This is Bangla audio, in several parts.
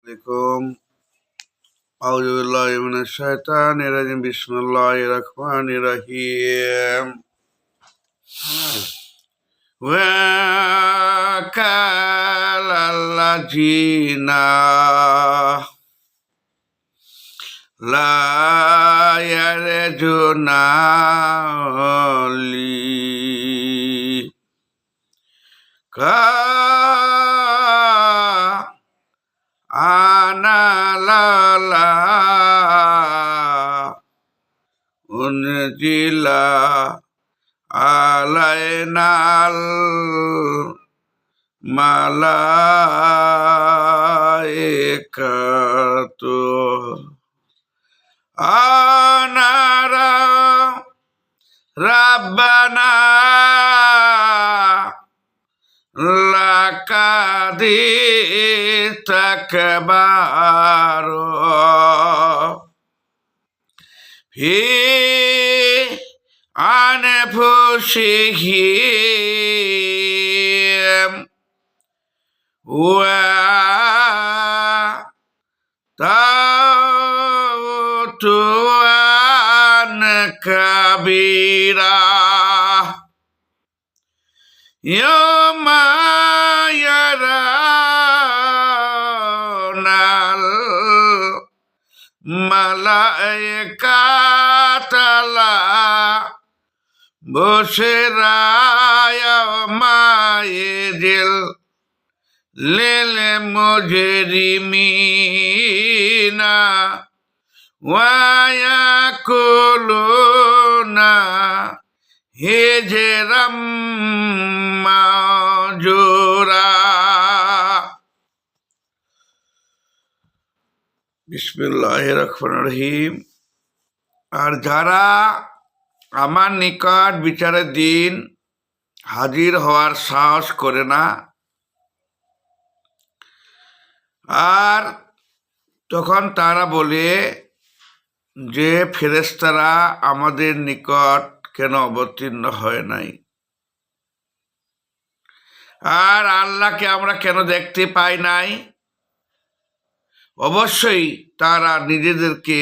আলাইকুম। আউযু বিল্লাহি মিনাশ শাইতানির রাজিম। বিসমিল্লাহির রহমানির রহিম। ওয়া কালাল্লাযিনা লা ইয়ারজুনা আনালালা উনজিলা আলাইনাল মালাইকাতু আনারা রাব্বানা লাকাদি তাকবারো হি আনফুসিহিম ওয়া তাওতুআন কাবীরা ইয়ামা ইয়ারানাল মালাইকাতালা বুশরা ইয়ামা ইযিল লিল মুজরিমিনা ওয়া ইয়াকুলুনা হিজরাম মাজুরা। বিসমিল্লাহির রহমানির রহিম। আর যারা আমার নিকট বিচারের দিন হাজির হওয়ার সাহস করে না, আর তখন তারা বলে যে ফেরেশতারা আমাদের নিকট কেন অবতীর্ণ হয় নাই, আর আল্লাহকে আমরা কেন দেখতে পাই নাই, অবশ্যই তারা নিজেদেরকে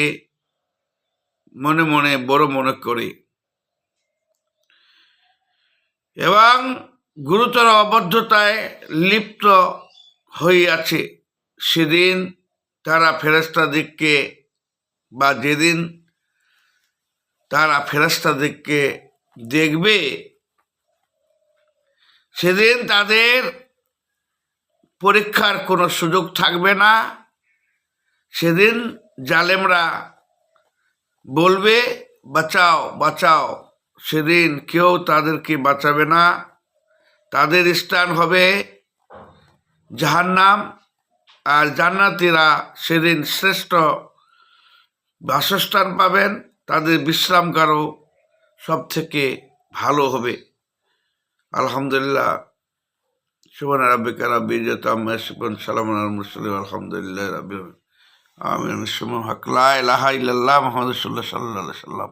মনে মনে বড় মনে করে এবং গুরুতর অবদ্ধতায় লিপ্ত হইয়াছে। সেদিন তারা ফেরেশতাদিগকে বা যেদিন তারা ফেরেশতাদিগকে দেখবে, সেদিন তাদের পরীক্ষার কোনো সুযোগ থাকবে না। সেদিন জালেমরা বলবে বাঁচাও বাঁচাও, সেদিন কেউ তাদেরকে বাঁচাবে না। তাদের স্থান হবে জাহান্নাম, আর জান্নাতীরা সেদিন শ্রেষ্ঠ বাসস্থান পাবেন। তাদের বিশ্রামগারও সব থেকে ভালো হবে। আলহামদুলিল্লাহ। সুবহান রাব্বিকা রাব্বিল ইজ্জাতি আম্মা ইয়াসিফুন, সালামুন আলাল মুরসালিন, আলহামদুলিল্লাহি রাব্বিল আলামিন। আমিন। লা ইলাহা ইল্লাল্লাহ মুহাম্মাদুর রাসূলুল্লাহ সাল্লাল্লাহু আলাইহি ওয়াসাল্লাম।